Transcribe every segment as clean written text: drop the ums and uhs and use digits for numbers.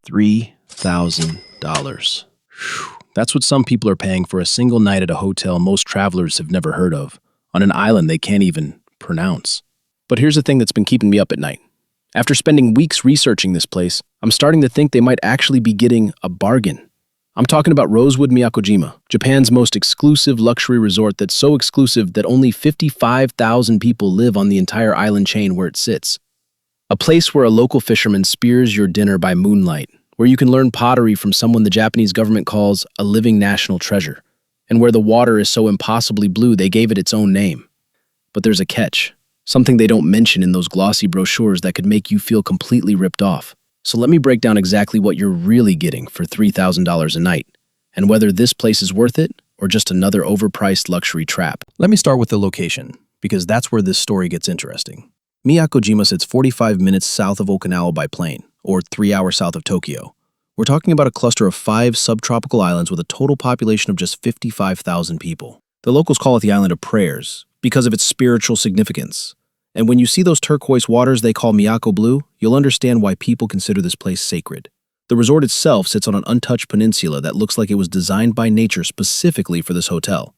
$3,000. That's what some people are paying for a single night at a hotel most travelers have never heard of, on an island they can't even pronounce. But here's the thing that's been keeping me up at night. After spending weeks researching this place, I'm starting to think they might actually be getting a bargain. I'm talking about Rosewood Miyakojima, Japan's most exclusive luxury resort that's so exclusive that only 55,000 people live on the entire island chain where it sits. A place where a local fisherman spears your dinner by moonlight, where you can learn pottery from someone the Japanese government calls a living national treasure, and where the water is so impossibly blue they gave it its own name. But there's a catch, something they don't mention in those glossy brochures that could make you feel completely ripped off. So let me break down exactly what you're really getting for $3,000 a night, and whether this place is worth it or just another overpriced luxury trap. Let me start with the location, because that's where this story gets interesting. Miyakojima sits 45 minutes south of Okinawa by plane, or 3 hours south of Tokyo. We're talking about a cluster of 5 subtropical islands with a total population of just 55,000 people. The locals call it the Island of Prayers because of its spiritual significance. And when you see those turquoise waters they call Miyako Blue, you'll understand why people consider this place sacred. The resort itself sits on an untouched peninsula that looks like it was designed by nature specifically for this hotel.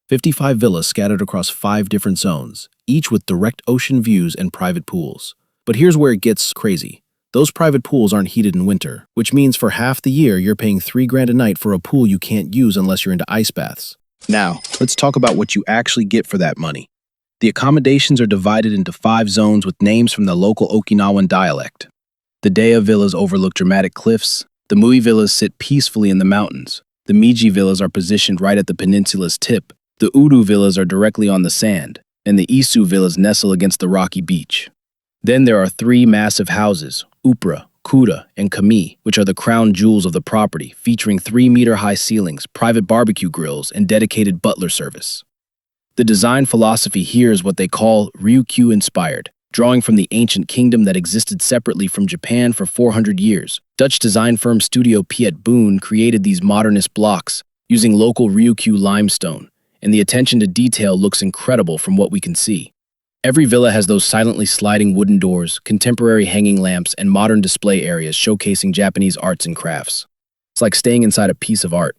55 villas scattered across 5 different zones, each with direct ocean views and private pools. But here's where it gets crazy. Those private pools aren't heated in winter, which means for half the year you're paying $3,000 a night for a pool you can't use unless you're into ice baths. Now, let's talk about what you actually get for that money. The accommodations are divided into 5 zones with names from the local Okinawan dialect. The Dea villas overlook dramatic cliffs, the Mui villas sit peacefully in the mountains, the Miji villas are positioned right at the peninsula's tip, the Uru villas are directly on the sand, and the Isu villas nestle against the rocky beach. Then there are 3 massive houses, Upra, Kuda, and Kami, which are the crown jewels of the property, featuring 3-meter-high ceilings, private barbecue grills, and dedicated butler service. The design philosophy here is what they call Ryukyu-inspired, drawing from the ancient kingdom that existed separately from Japan for 400 years. Dutch design firm Studio Piet Boon created these modernist blocks using local Ryukyu limestone, and the attention to detail looks incredible from what we can see. Every villa has those silently sliding wooden doors, contemporary hanging lamps, and modern display areas showcasing Japanese arts and crafts. It's like staying inside a piece of art.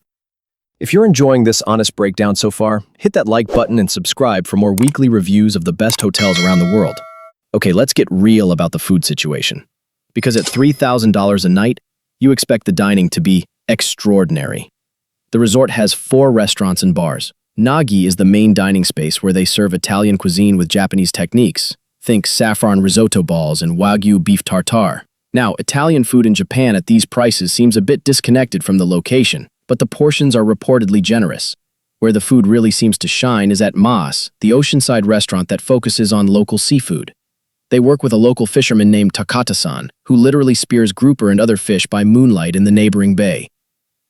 If you're enjoying this honest breakdown so far, hit that like button and subscribe for more weekly reviews of the best hotels around the world. Okay, let's get real about the food situation. Because at $3,000 a night, you expect the dining to be extraordinary. The resort has 4 restaurants and bars. Nagi is the main dining space where they serve Italian cuisine with Japanese techniques. Think saffron risotto balls and Wagyu beef tartare. Now, Italian food in Japan at these prices seems a bit disconnected from the location, but the portions are reportedly generous. Where the food really seems to shine is at Mas, the oceanside restaurant that focuses on local seafood. They work with a local fisherman named Takata-san, who literally spears grouper and other fish by moonlight in the neighboring bay.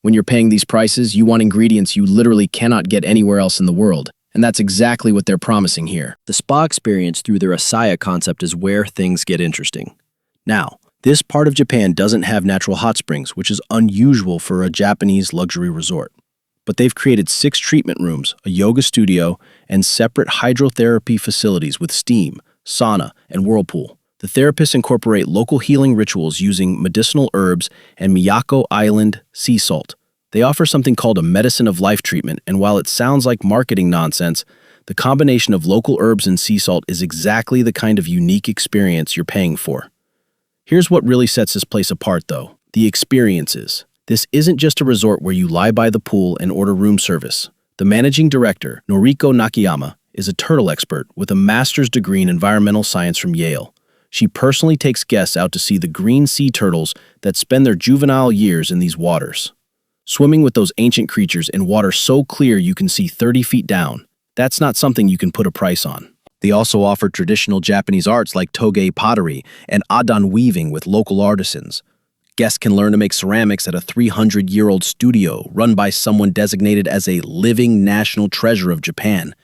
When you're paying these prices, you want ingredients you literally cannot get anywhere else in the world, and that's exactly what they're promising here. The spa experience through their Asaya concept is where things get interesting. Now, this part of Japan doesn't have natural hot springs, which is unusual for a Japanese luxury resort. But they've created 6 treatment rooms, a yoga studio, and separate hydrotherapy facilities with steam, sauna, and whirlpool. The therapists incorporate local healing rituals using medicinal herbs and Miyako Island sea salt. They offer something called a medicine of life treatment, and while it sounds like marketing nonsense, the combination of local herbs and sea salt is exactly the kind of unique experience you're paying for. Here's what really sets this place apart, though: the experiences. This isn't just a resort where you lie by the pool and order room service. The managing director, Noriko Nakayama, is a turtle expert with a master's degree in environmental science from Yale. She personally takes guests out to see the green sea turtles that spend their juvenile years in these waters. Swimming with those ancient creatures in water so clear you can see 30 feet down, that's not something you can put a price on. They also offer traditional Japanese arts like toge pottery and adan weaving with local artisans. Guests can learn to make ceramics at a 300-year-old studio run by someone designated as a living national treasure of Japan.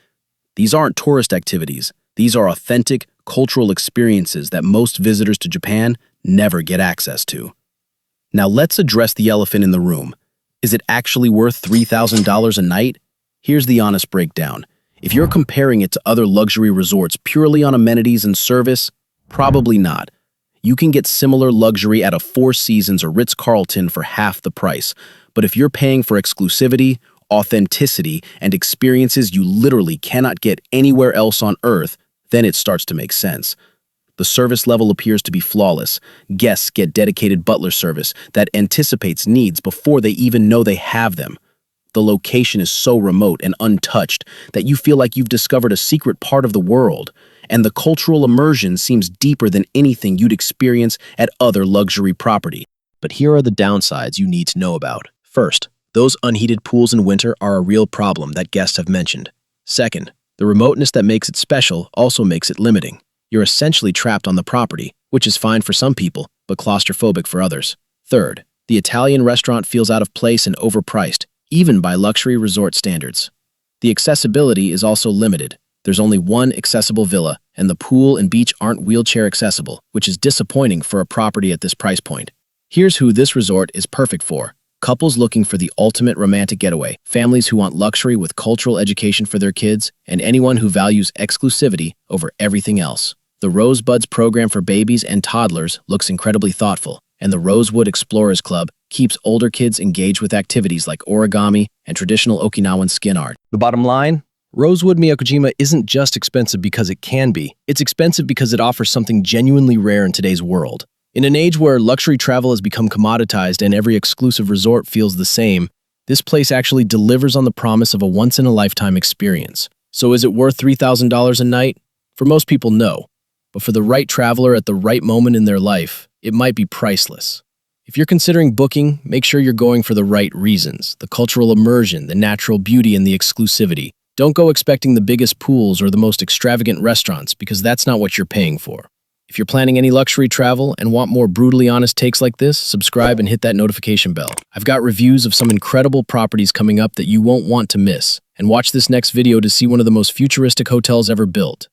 These aren't tourist activities. These are authentic, cultural experiences that most visitors to Japan never get access to. Now let's address the elephant in the room. Is it actually worth $3,000 a night? Here's the honest breakdown. If you're comparing it to other luxury resorts purely on amenities and service, probably not. You can get similar luxury at a Four Seasons or Ritz-Carlton for half the price. But if you're paying for exclusivity, authenticity, and experiences you literally cannot get anywhere else on Earth, then it starts to make sense. The service level appears to be flawless. Guests get dedicated butler service that anticipates needs before they even know they have them. The location is so remote and untouched that you feel like you've discovered a secret part of the world, and the cultural immersion seems deeper than anything you'd experience at other luxury property. But here are the downsides you need to know about. First, those unheated pools in winter are a real problem that guests have mentioned. Second, the remoteness that makes it special also makes it limiting. You're essentially trapped on the property, which is fine for some people, but claustrophobic for others. Third, the Italian restaurant feels out of place and overpriced, even by luxury resort standards. The accessibility is also limited. There's only one accessible villa, and the pool and beach aren't wheelchair accessible, which is disappointing for a property at this price point. Here's who this resort is perfect for. Couples looking for the ultimate romantic getaway, families who want luxury with cultural education for their kids, and anyone who values exclusivity over everything else. The Rosebuds program for babies and toddlers looks incredibly thoughtful, and the Rosewood Explorers Club keeps older kids engaged with activities like origami and traditional Okinawan skin art. The bottom line? Rosewood Miyakojima isn't just expensive because it can be. It's expensive because it offers something genuinely rare in today's world. In an age where luxury travel has become commoditized and every exclusive resort feels the same, this place actually delivers on the promise of a once-in-a-lifetime experience. So is it worth $3,000 a night? For most people, no. But for the right traveler at the right moment in their life, it might be priceless. If you're considering booking, make sure you're going for the right reasons: the cultural immersion, the natural beauty, and the exclusivity. Don't go expecting the biggest pools or the most extravagant restaurants, because that's not what you're paying for. If you're planning any luxury travel and want more brutally honest takes like this, subscribe and hit that notification bell. I've got reviews of some incredible properties coming up that you won't want to miss. And watch this next video to see one of the most futuristic hotels ever built.